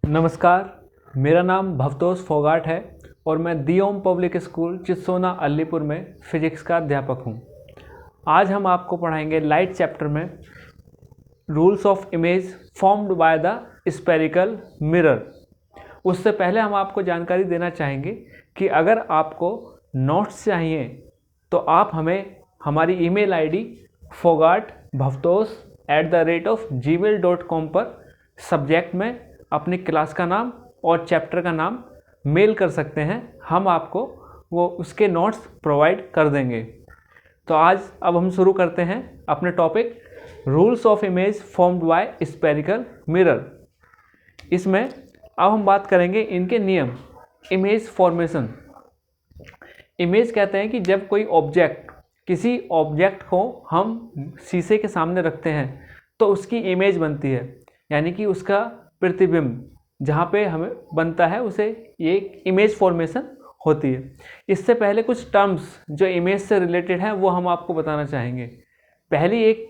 नमस्कार, मेरा नाम भवतोष फोगाट है और मैं दी ओम पब्लिक स्कूल चित्सोना अलीपुर में फिजिक्स का अध्यापक हूँ। आज हम आपको पढ़ाएंगे लाइट चैप्टर में rules of image formed by the spherical mirror. उससे पहले हम आपको जानकारी देना चाहेंगे कि अगर आपको नोट्स चाहिए तो आप हमें हमारी ईमेल आईडी fogatbhavtosh@gmail.com पर सब्जेक्ट में अपनी क्लास का नाम और चैप्टर का नाम मेल कर सकते हैं। हम आपको वो उसके नोट्स प्रोवाइड कर देंगे। तो अब हम शुरू करते हैं अपने topic rules of image formed by spherical mirror. इसमें अब हम बात करेंगे इनके नियम। Image formation. इमेज कहते हैं कि जब कोई किसी ऑब्जेक्ट को हम शीशे के सामने रखते हैं तो उसकी इमेज बनती है, यानी कि उसका प्रतिबिंब जहाँ पे हमें बनता है उसे ये इमेज फॉर्मेशन होती है। इससे पहले कुछ टर्म्स जो इमेज से रिलेटेड हैं वो हम आपको बताना चाहेंगे। पहली एक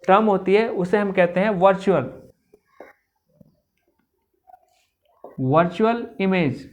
टर्म होती है, उसे हम कहते हैं वर्चुअल इमेज।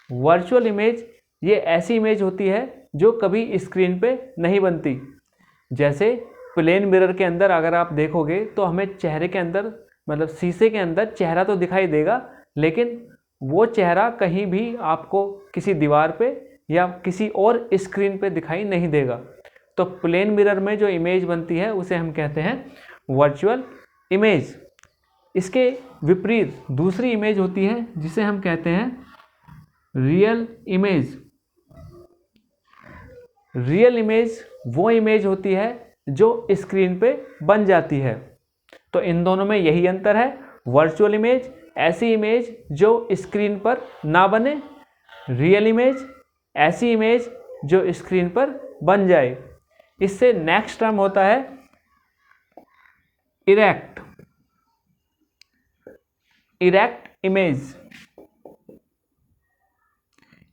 वर्चुअल इमेज ये ऐसी इमेज होती है जो कभी स्क्रीन पे नहीं बनती। जैसे प्लेन मिरर के अंदर अगर आप देखोगे तो हमें चेहरे के अंदर मतलब शीशे के अंदर चेहरा तो दिखाई देगा, लेकिन वो चेहरा कहीं भी आपको किसी दीवार पे या किसी और स्क्रीन पे दिखाई नहीं देगा। तो प्लेन मिरर में जो इमेज बनती है उसे हम कहते हैं वर्चुअल इमेज। इसके विपरीत दूसरी इमेज होती है जिसे हम कहते हैं रियल इमेज। रियल इमेज वो इमेज होती है जो स्क्रीन पे बन जाती है। तो इन दोनों में यही अंतर है। वर्चुअल इमेज ऐसी इमेज जो स्क्रीन पर ना बने, रियल इमेज ऐसी इमेज जो स्क्रीन पर बन जाए। इससे नेक्स्ट टर्म होता है इरेक्ट इमेज।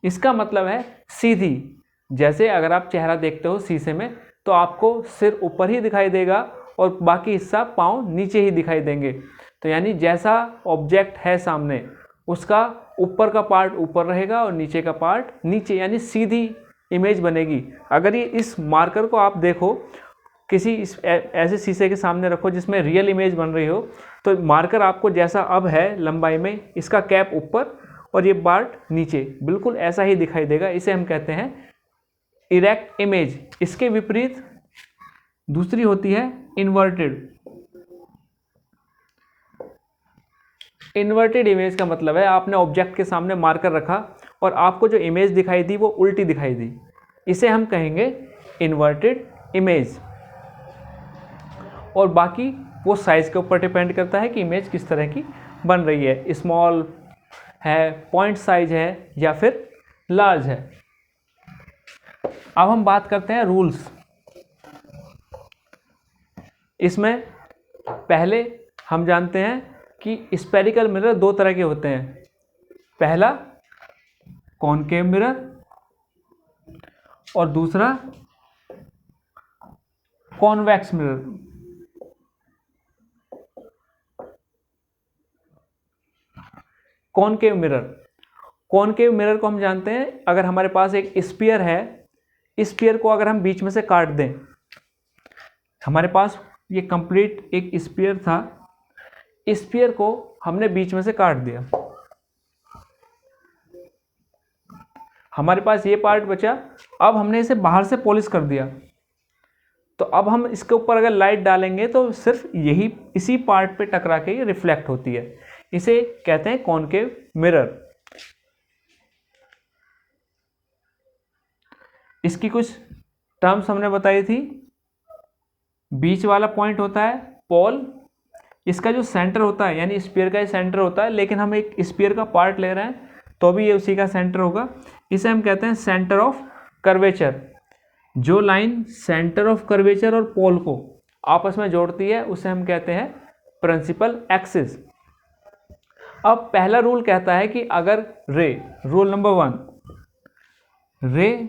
इसका मतलब है सीधी। जैसे अगर आप चेहरा देखते हो शीशे में तो आपको सिर ऊपर ही दिखाई देगा और बाकी हिस्सा पाँव नीचे ही दिखाई देंगे। तो यानी जैसा ऑब्जेक्ट है सामने उसका ऊपर का पार्ट ऊपर रहेगा और नीचे का पार्ट नीचे, यानी सीधी इमेज बनेगी। अगर ये इस मार्कर को आप देखो, किसी ऐसे शीशे के सामने रखो जिसमें रियल इमेज बन रही हो, तो मार्कर आपको जैसा अब है लंबाई में, इसका कैप ऊपर और ये पार्ट नीचे, बिल्कुल ऐसा ही दिखाई देगा। इसे हम कहते हैं इरेक्ट इमेज। इसके विपरीत दूसरी होती है इन्वर्टेड इमेज। का मतलब है आपने ऑब्जेक्ट के सामने मार्कर रखा और आपको जो इमेज दिखाई दी वो उल्टी दिखाई दी। इसे हम कहेंगे इन्वर्टेड इमेज। और बाकी वो साइज के ऊपर डिपेंड करता है कि इमेज किस तरह की बन रही है, स्मॉल है, पॉइंट साइज है या फिर लार्ज है। अब हम बात करते हैं रूल्स। इसमें पहले हम जानते हैं कि स्फेरिकल मिरर दो तरह के होते हैं। पहला कॉनकेव मिरर और दूसरा कॉन्वेक्स मिरर। कॉनकेव मिरर को हम जानते हैं, अगर हमारे पास एक स्फीयर है, स्फीयर को अगर हम बीच में से काट दें, हमारे पास ये कंप्लीट एक स्फीयर था, स्फीयर को हमने बीच में से काट दिया, हमारे पास ये पार्ट बचा। अब हमने इसे बाहर से पॉलिश कर दिया, तो अब हम इसके ऊपर अगर लाइट डालेंगे तो सिर्फ इसी पार्ट पे टकरा के ये रिफ्लेक्ट होती है। इसे कहते हैं कॉनकेव मिरर। इसकी कुछ टर्म्स हमने बताई थी। बीच वाला पॉइंट होता है पोल। इसका जो सेंटर होता है, यानी स्फीयर का सेंटर होता है, लेकिन हम एक स्फीयर का पार्ट ले रहे हैं तो भी ये उसी का सेंटर होगा। इसे हम कहते हैं सेंटर ऑफ कर्वेचर। जो लाइन सेंटर ऑफ कर्वेचर और पोल को आपस में जोड़ती है उसे हम कहते हैं प्रिंसिपल एक्सिस। अब पहला रूल कहता है कि अगर rule number 1, ray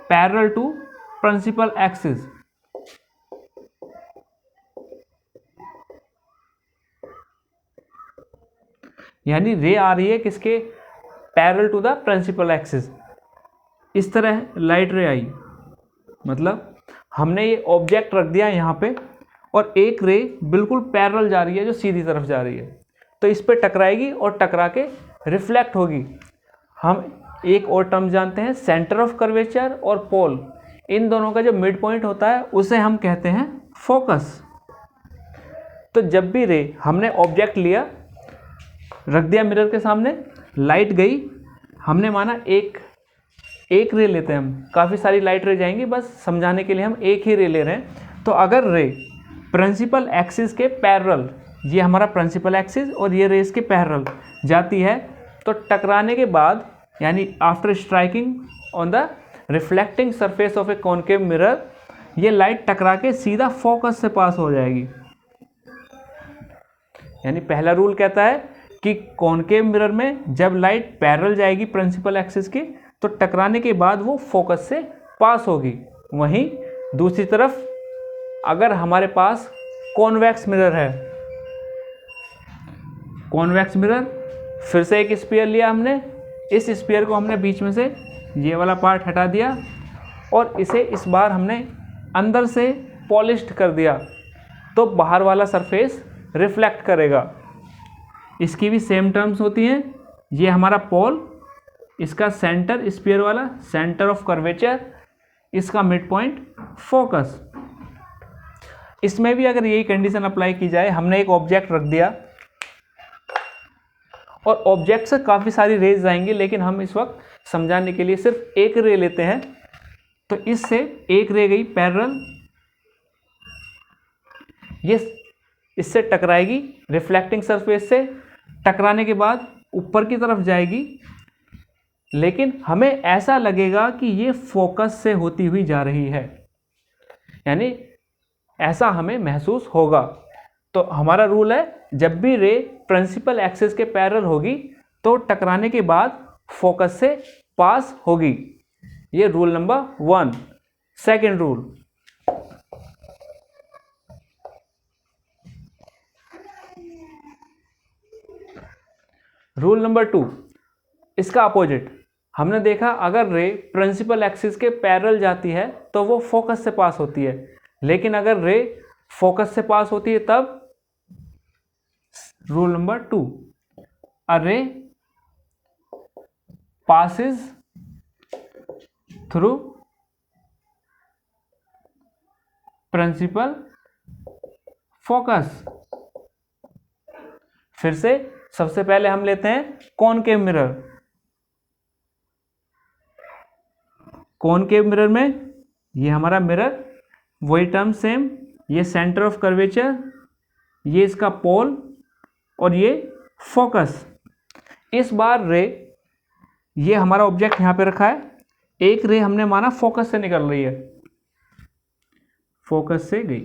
parallel to principal axis, यानी रे आ रही है किसके, parallel to the principal axis. इस तरह लाइट रे आई, मतलब हमने ये ऑब्जेक्ट रख दिया यहाँ पे और एक रे बिल्कुल पैरेलल जा रही है जो सीधी तरफ जा रही है, तो इस पे टकराएगी और टकरा के रिफ्लेक्ट होगी। हम एक और टर्म जानते हैं, सेंटर ऑफ कर्वेचर और पोल, इन दोनों का जो मिड पॉइंट होता है उसे हम कहते हैं फोकस। तो जब भी रे हमने ऑब्जेक्ट लिया, रख दिया मिरर के सामने, लाइट गई, हमने माना एक रे लेते हैं हम, काफ़ी सारी लाइट रे जाएंगी, बस समझाने के लिए हम एक ही रे ले रहे हैं। तो अगर रे प्रिंसिपल एक्सिस के पैरेलल, ये हमारा प्रिंसिपल एक्सिस और ये रे इसके पैरेलल जाती है, तो टकराने के बाद यानी after striking on the reflecting surface of A concave mirror, ये लाइट टकरा के सीधा फोकस से पास हो जाएगी। यानी पहला रूल कहता है कि कॉनकेव मिरर में जब लाइट पैरेलल जाएगी प्रिंसिपल एक्सिस की, तो टकराने के बाद वो फोकस से पास होगी। वहीं दूसरी तरफ अगर हमारे पास कॉन्वेक्स मिरर है, कॉन्वेक्स मिरर, फिर से एक स्फीयर लिया हमने, इस स्फीयर को हमने बीच में से ये वाला पार्ट हटा दिया और इसे इस बार हमने अंदर से पॉलिश्ड कर दिया, तो बाहर वाला सरफेस रिफ्लेक्ट करेगा। इसकी भी सेम टर्म्स होती हैं। ये हमारा पोल, इसका सेंटर स्फीयर वाला सेंटर ऑफ कर्वेचर, इसका मिड पॉइंट फोकस। इसमें भी अगर यही कंडीशन अप्लाई की जाए, हमने एक ऑब्जेक्ट रख दिया और ऑब्जेक्ट से काफ़ी सारी रेज आएंगी, लेकिन हम इस वक्त समझाने के लिए सिर्फ एक रे लेते हैं। तो इससे एक रे गई पैरेलल, ये इससे टकराएगी रिफ्लेक्टिंग सरफेस से, टकराने के बाद ऊपर की तरफ जाएगी, लेकिन हमें ऐसा लगेगा कि ये फोकस से होती हुई जा रही है, यानी ऐसा हमें महसूस होगा। तो हमारा रूल है, जब भी रे प्रिंसिपल एक्सिस के पैरेलल होगी तो टकराने के बाद फोकस से पास होगी। ये rule number 1। Second rule, rule number 2, इसका अपोजिट। हमने देखा अगर रे प्रिंसिपल एक्सिस के पैरेलल जाती है तो वो फोकस से पास होती है, लेकिन अगर रे फोकस से पास होती है तब, रूल नंबर 2, अ रे passes through principal focus। फिर से सबसे पहले हम लेते हैं कॉनकेव मिरर। कॉनकेव मिरर में ये हमारा मिरर, वही टर्म सेम, ये सेंटर ऑफ कर्वेचर, ये इसका पोल और ये फोकस। इस बार रे, ये हमारा ऑब्जेक्ट यहाँ पे रखा है, एक रे हमने माना फोकस से निकल रही है, फोकस से गई,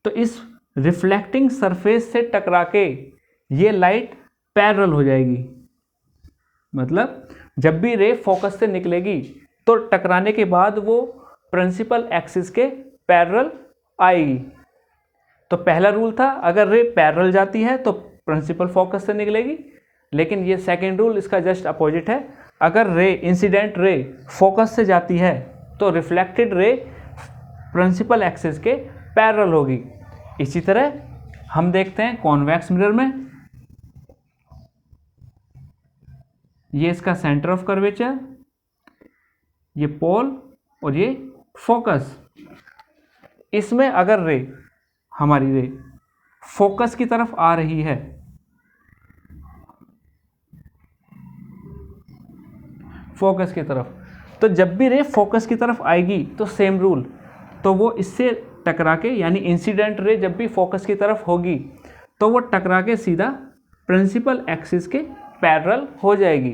तो इस रिफ्लेक्टिंग सरफेस से टकरा के ये लाइट पैरेलल हो जाएगी। मतलब जब भी रे फोकस से निकलेगी तो टकराने के बाद वो प्रिंसिपल एक्सिस के पैरेलल आएगी। तो पहला रूल था, अगर रे पैरेलल जाती है तो प्रिंसिपल फोकस से निकलेगी, लेकिन ये सेकेंड रूल इसका जस्ट अपोजिट है। अगर रे, इंसिडेंट रे फोकस से जाती है तो रिफ्लेक्टेड रे प्रिंसिपल एक्सिस के पैरेलल होगी। इसी तरह हम देखते हैं कॉन्वेक्स मिरर में, ये इसका सेंटर ऑफ कर्वेचर, ये पोल और ये फोकस। इसमें अगर रे, हमारी रे फोकस की तरफ आ रही है, फोकस की तरफ, तो जब भी रे फोकस की तरफ आएगी तो सेम रूल, तो वो इससे टकरा के, यानी इंसिडेंट रे जब भी फोकस की तरफ होगी तो वो टकरा के सीधा प्रिंसिपल एक्सिस के पैरेलल हो जाएगी।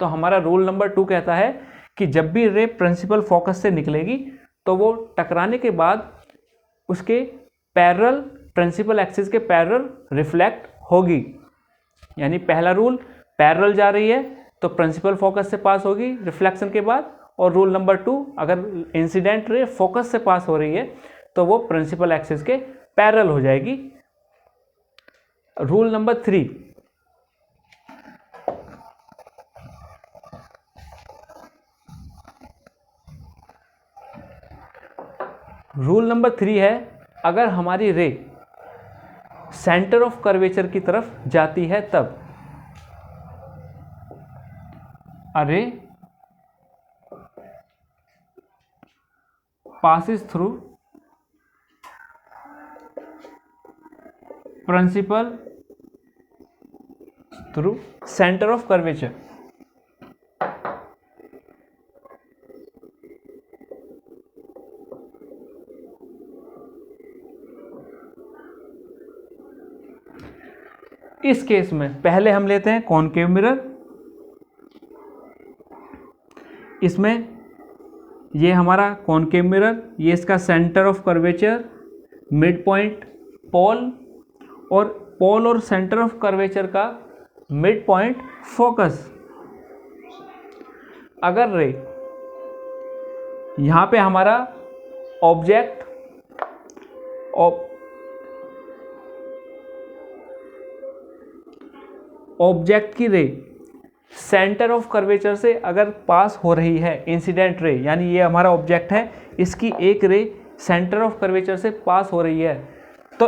तो हमारा रूल नंबर 2 कहता है कि जब भी रे प्रिंसिपल फोकस से निकलेगी तो वो टकराने के बाद उसके पैरेलल, प्रिंसिपल एक्सिस के पैरेलल रिफ्लेक्ट होगी। यानी पहला रूल, पैरेलल जा रही है तो प्रिंसिपल फोकस से पास होगी रिफ्लेक्शन के बाद, और रूल नंबर 2, अगर इंसिडेंट रे फोकस से पास हो रही है तो वो प्रिंसिपल एक्सिस के पैरेलल हो जाएगी। रूल नंबर 3, रूल नंबर 3 है, अगर हमारी रे सेंटर ऑफ कर्वेचर की तरफ जाती है तब a ray passes through principal through center of curvature. इस केस में पहले हम लेते हैं कॉनकेव मिरर। इसमें ये हमारा कॉनकेव मिरर, ये इसका centre of curvature, mid point, pole, और पोल और सेंटर ऑफ कर्वेचर का मिड पॉइंट फोकस। अगर रे यहाँ पे हमारा ऑब्जेक्ट की रे सेंटर ऑफ कर्वेचर से अगर पास हो रही है, इंसिडेंट रे, यानी ये हमारा ऑब्जेक्ट है, इसकी एक रे सेंटर ऑफ कर्वेचर से पास हो रही है, तो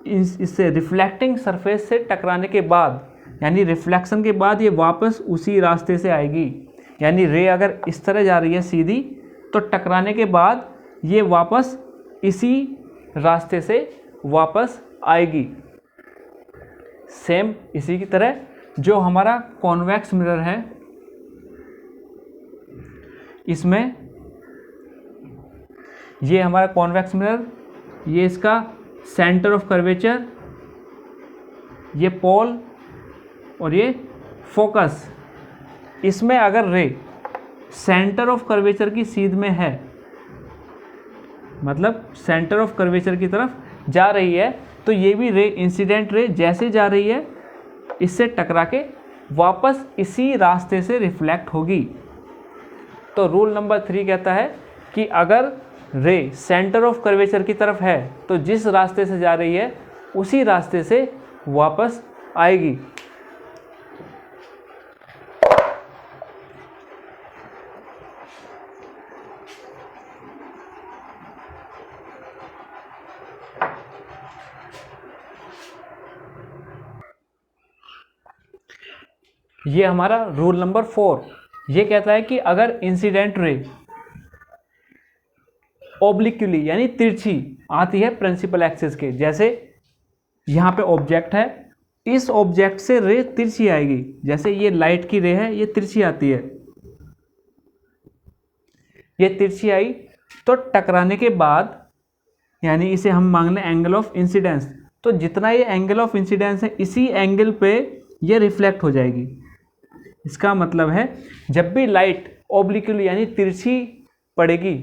इससे रिफ्लेक्टिंग सरफेस से टकराने के बाद, यानी रिफ्लेक्शन के बाद ये वापस उसी रास्ते से आएगी। यानी रे अगर इस तरह जा रही है सीधी, तो टकराने के बाद ये वापस इसी रास्ते से वापस आएगी। सेम इसी की तरह जो हमारा कॉन्वेक्स मिरर है, इसमें ये हमारा कॉन्वेक्स मिरर, ये इसका सेंटर ऑफ कर्वेचर, ये पोल और ये फोकस। इसमें अगर रे सेंटर ऑफ कर्वेचर की सीध में है, मतलब सेंटर ऑफ कर्वेचर की तरफ जा रही है, तो ये भी रे, इंसिडेंट रे जैसे जा रही है इससे टकरा के वापस इसी रास्ते से रिफ्लेक्ट होगी। तो रूल नंबर 3 कहता है कि अगर रे सेंटर ऑफ कर्वेचर की तरफ है तो जिस रास्ते से जा रही है उसी रास्ते से वापस आएगी। ये हमारा रूल नंबर 4, ये कहता है कि अगर इंसिडेंट रे ओब्लिक्युली यानी तिरछी आती है प्रिंसिपल एक्सिस के, जैसे यहाँ पे ऑब्जेक्ट है, इस ऑब्जेक्ट से रे तिरछी आएगी, जैसे ये लाइट की रे है, ये तिरछी आती है, ये तिरछी आई तो टकराने के बाद, यानी इसे हम मान लें एंगल ऑफ इंसिडेंस, तो जितना ये एंगल ऑफ इंसिडेंस है इसी एंगल पे ये रिफ्लेक्ट हो जाएगी। इसका मतलब है जब भी लाइट ओब्लिक्युली यानी तिरछी पड़ेगी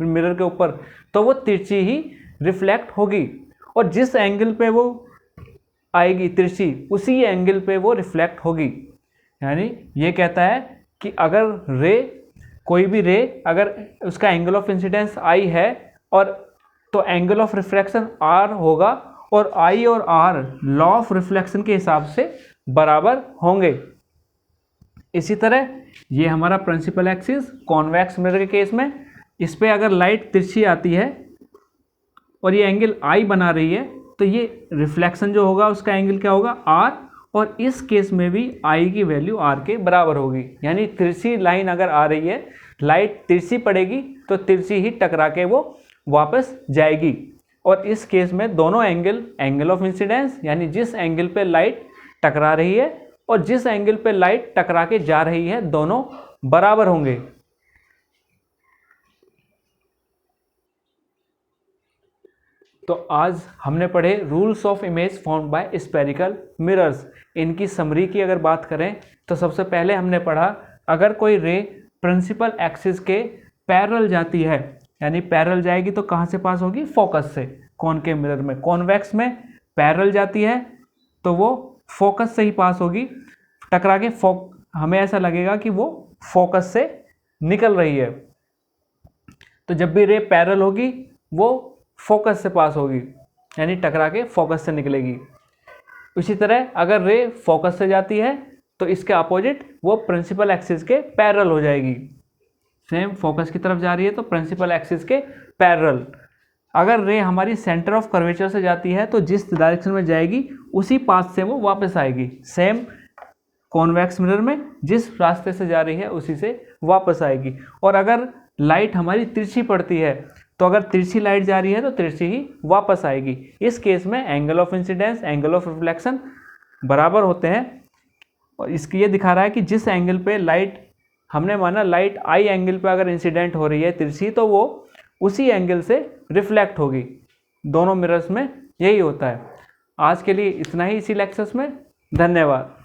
मिरर के ऊपर, तो वो तिरछी ही रिफ्लेक्ट होगी, और जिस एंगल पे वो आएगी तिरछी उसी एंगल पे वो रिफ्लेक्ट होगी। यानी ये कहता है कि अगर रे, कोई भी रे अगर उसका एंगल ऑफ इंसिडेंस आई है, और तो एंगल ऑफ रिफ्लेक्शन आर होगा, और आई और आर लॉ ऑफ रिफ्लेक्शन के हिसाब से बराबर होंगे। इसी तरह ये हमारा प्रिंसिपल एक्सिस कॉन्वेक्स मिरर के केस में, इस पे अगर लाइट तिरछी आती है और ये एंगल आई बना रही है, तो ये रिफ्लेक्शन जो होगा उसका एंगल क्या होगा, आर, और इस केस में भी आई की वैल्यू आर के बराबर होगी। यानी तिरछी लाइन अगर आ रही है, लाइट तिरछी पड़ेगी तो तिरछी ही टकरा के वो वापस जाएगी, और इस केस में दोनों एंगल ऑफ इंसिडेंस यानी जिस एंगल पे लाइट टकरा रही है और जिस एंगल पे लाइट टकरा के जा रही है, दोनों बराबर होंगे। तो आज हमने पढ़े rules of image formed by spherical mirrors. इनकी समरी की अगर बात करें तो सबसे पहले हमने पढ़ा, अगर कोई रे प्रिंसिपल एक्सिस के पैरेलल जाती है, यानी पैरेलल जाएगी तो कहाँ से पास होगी, फोकस से। कॉनकेव मिरर में, कॉन्वेक्स में पैरेलल जाती है तो वो फोकस से ही पास होगी, टकरा के हमें ऐसा लगेगा कि वो फोकस से निकल रही है। तो जब भी रे पैरेलल होगी वो फोकस से पास होगी, यानी टकरा के फोकस से निकलेगी। उसी तरह अगर रे फोकस से जाती है तो इसके अपोजिट वो प्रिंसिपल एक्सिस के पैरेलल हो जाएगी। सेम फोकस की तरफ जा रही है तो प्रिंसिपल एक्सिस के पैरेलल। अगर रे हमारी सेंटर ऑफ कर्वेचर से जाती है तो जिस डायरेक्शन में जाएगी उसी पाथ से वो वापस आएगी। सेम कॉन्वेक्स मिरर में जिस रास्ते से जा रही है उसी से वापस आएगी। और अगर लाइट हमारी तिरछी पड़ती है तो अगर तिरछी लाइट जा रही है तो तिरछी ही वापस आएगी। इस केस में angle of incidence angle of reflection बराबर होते हैं। और इसकी ये दिखा रहा है कि जिस एंगल पे लाइट, हमने माना लाइट आई एंगल पे अगर इंसिडेंट हो रही है तिरछी, तो वो उसी एंगल से रिफ्लेक्ट होगी। दोनों मिरर्स में यही होता है। आज के लिए इतना ही इसी लेक्चर्स में। धन्यवाद।